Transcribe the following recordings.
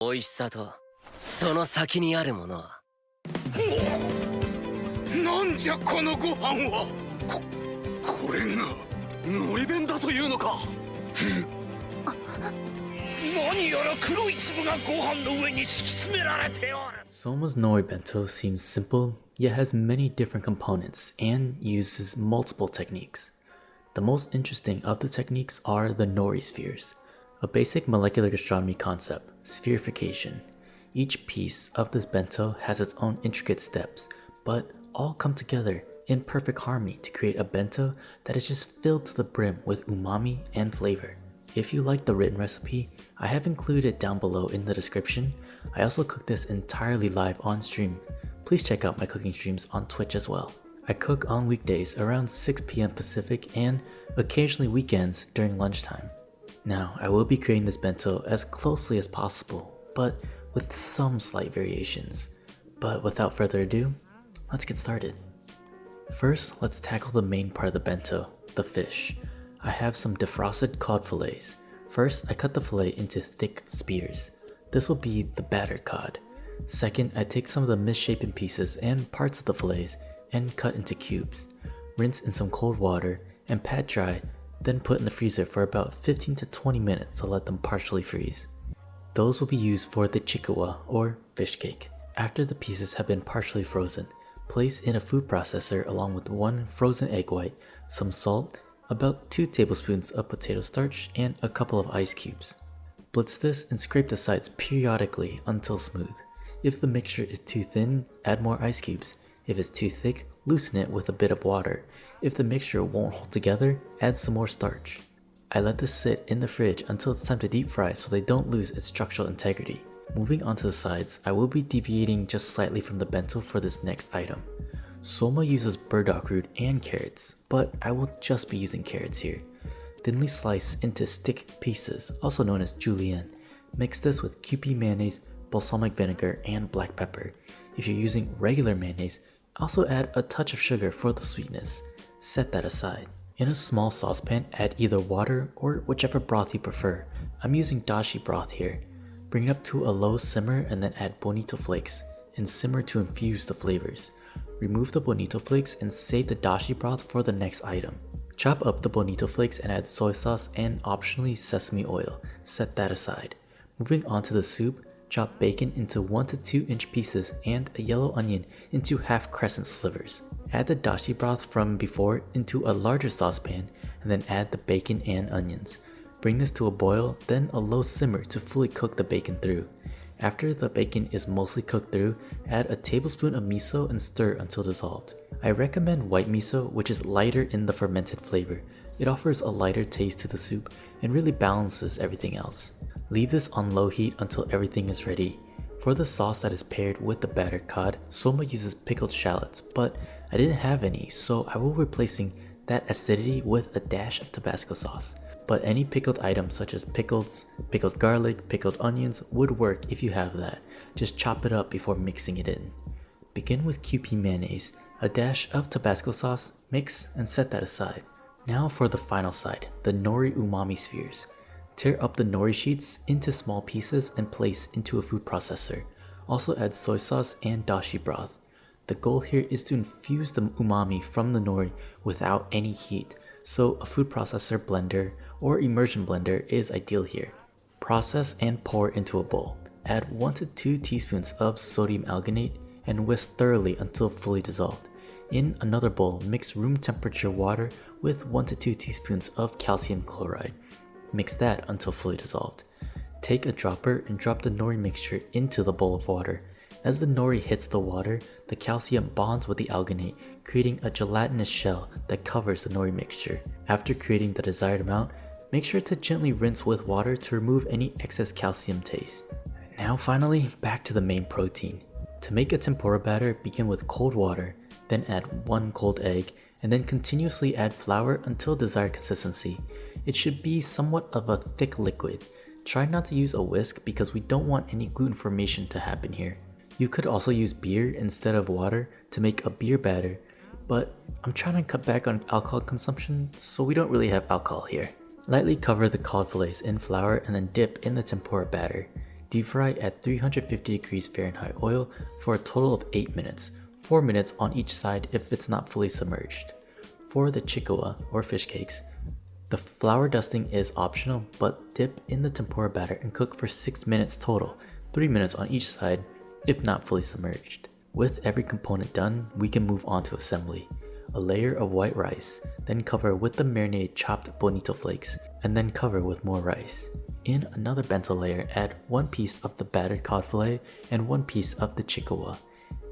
美味しさとその先にあるものは。なんじゃこのご飯は。これがのり弁だというのか。何やら黒い粒がご飯の上に敷き詰められておる。 Soma's nori bento seems simple, yet has many different components and uses multiple techniques. The most interesting of the techniques are the nori spheres, a basic molecular gastronomy concept, spherification. Each piece of this bento has its own intricate steps, but all come together in perfect harmony to create a bento that is just filled to the brim with umami and flavor. If you like the written recipe, I have included it down below in the description. I also cook this entirely live on stream. Please check out my cooking streams on Twitch as well. I cook on weekdays around 6 p.m. Pacific and occasionally weekends during lunchtime. Now, I will be creating this bento as closely as possible, but with some slight variations. But without further ado, let's get started. First, let's tackle the main part of the bento, the fish. I have some defrosted cod fillets. First, I cut the fillet into thick spears. This will be the battered cod. Second, I take some of the misshapen pieces and parts of the fillets and cut into cubes. Rinse in some cold water and pat dry, then put in the freezer for about 15 to 20 minutes to let them partially freeze. Those will be used for the chikuwa or fish cake. After the pieces have been partially frozen, place in a food processor along with 1 frozen egg white, some salt, about 2 tablespoons of potato starch, and a couple of ice cubes. Blitz this and scrape the sides periodically until smooth. If the mixture is too thin, add more ice cubes. If it's too thick, loosen it with a bit of water. If the mixture won't hold together, add some more starch. I let this sit in the fridge until it's time to deep fry so they don't lose its structural integrity. Moving on to the sides, I will be deviating just slightly from the bento for this next item. Soma uses burdock root and carrots, but I will just be using carrots here. Thinly slice into stick pieces, also known as julienne. Mix this with Kewpie Mayonnaise, balsamic vinegar, and black pepper. If you're using regular mayonnaise, also add a touch of sugar for the sweetness. Set that aside. In a small saucepan, add either water or whichever broth you prefer. I'm using dashi broth here. Bring it up to a low simmer and then add Bonito flakes and simmer to infuse the flavors. Remove the Bonito flakes and save the dashi broth for the next item. Chop up the Bonito flakes and add soy sauce and optionally sesame oil. Set that aside. Moving on to the soup, chop bacon into 1 to 2 inch pieces and a yellow onion into half crescent slivers. Add the dashi broth from before into a larger saucepan and then add the bacon and onions. Bring this to a boil, then a low simmer to fully cook the bacon through. After the bacon is mostly cooked through, add a tablespoon of miso and stir until dissolved. I recommend white miso, which is lighter in the fermented flavor. It offers a lighter taste to the soup and really balances everything else. Leave this on low heat until everything is ready. For the sauce that is paired with the battered cod, Soma uses pickled shallots, but I didn't have any, so I will be replacing that acidity with a dash of Tabasco sauce. But any pickled items such as pickles, pickled garlic, pickled onions would work if you have that. Just chop it up before mixing it in. Begin with Kewpie Mayonnaise, a dash of Tabasco sauce, mix and set that aside. Now for the final side, the nori umami spheres. Tear up the nori sheets into small pieces and place into a food processor. Also add soy sauce and dashi broth. The goal here is to infuse the umami from the nori without any heat, so a food processor blender or immersion blender is ideal here. Process and pour into a bowl. Add 1 to 2 teaspoons of sodium alginate and whisk thoroughly until fully dissolved. In another bowl, mix room temperature water with 1 to 2 teaspoons of calcium chloride. Mix that until fully dissolved. Take a dropper and drop the nori mixture into the bowl of water. As the nori hits the water, the calcium bonds with the alginate, creating a gelatinous shell that covers the nori mixture. After creating the desired amount, make sure to gently rinse with water to remove any excess calcium taste. Now finally, back to the main protein. To make a tempura batter, begin with cold water, then add 1 cold egg, and then continuously add flour until desired consistency. It should be somewhat of a thick liquid. Try not to use a whisk because we don't want any gluten formation to happen here. You could also use beer instead of water to make a beer batter, but I'm trying to cut back on alcohol consumption, so we don't really have alcohol here. Lightly cover the cod fillets in flour and then dip in the tempura batter. Deep fry at 350 degrees Fahrenheit oil for a total of 8 minutes, 4 minutes on each side if it's not fully submerged. For the chikuwa, or fish cakes, the flour dusting is optional, but dip in the tempura batter and cook for 6 minutes total, 3 minutes on each side if not fully submerged. With every component done, we can move on to assembly. A layer of white rice, then cover with the marinated chopped bonito flakes, and then cover with more rice. In another bento layer, add 1 piece of the battered cod filet and 1 piece of the chikuwa.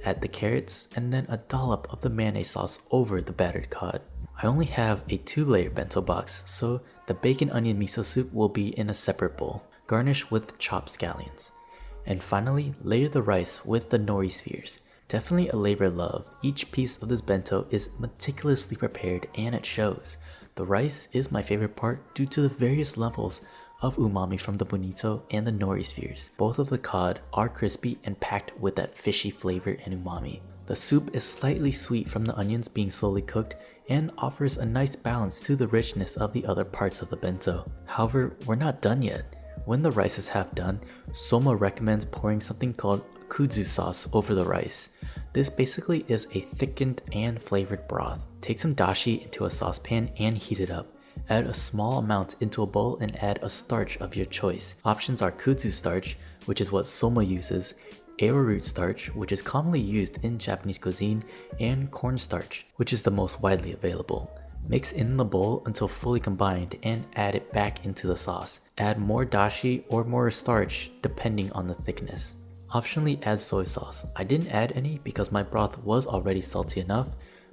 Add the carrots and then a dollop of the mayonnaise sauce over the battered cod. I only have a 2-layer bento box, so the bacon onion miso soup will be in a separate bowl. Garnish with chopped scallions. And finally, layer the rice with the nori spheres. Definitely a labor of love. Each piece of this bento is meticulously prepared and it shows. The rice is my favorite part due to the various levels of umami from the bonito and the nori spheres. Both of the cod are crispy and packed with that fishy flavor and umami. The soup is slightly sweet from the onions being slowly cooked and offers a nice balance to the richness of the other parts of the bento. However, we're not done yet. When the rice is half done, Soma recommends pouring something called kudzu sauce over the rice. This basically is a thickened and flavored broth. Take some dashi into a saucepan and heat it up. Add a small amount into a bowl and add a starch of your choice. Options are kudzu starch, which is what Soma uses, arrowroot starch, which is commonly used in Japanese cuisine, and cornstarch, which is the most widely available. Mix in the bowl until fully combined and add it back into the sauce. Add more dashi or more starch depending on the thickness. Optionally add soy sauce. I didn't add any because my broth was already salty enough,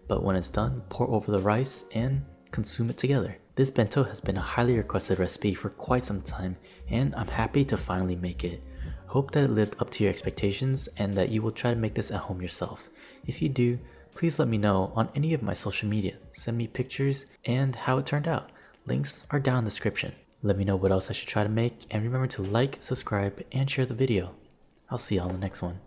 but when it's done, pour over the rice and consume it together. This bento has been a highly requested recipe for quite some time and I'm happy to finally make it. Hope that it lived up to your expectations and that you will try to make this at home yourself. If you do, please let me know on any of my social media. Send me pictures and how it turned out. Links are down in the description. Let me know what else I should try to make and remember to like, subscribe, and share the video. I'll see y'all in the next one.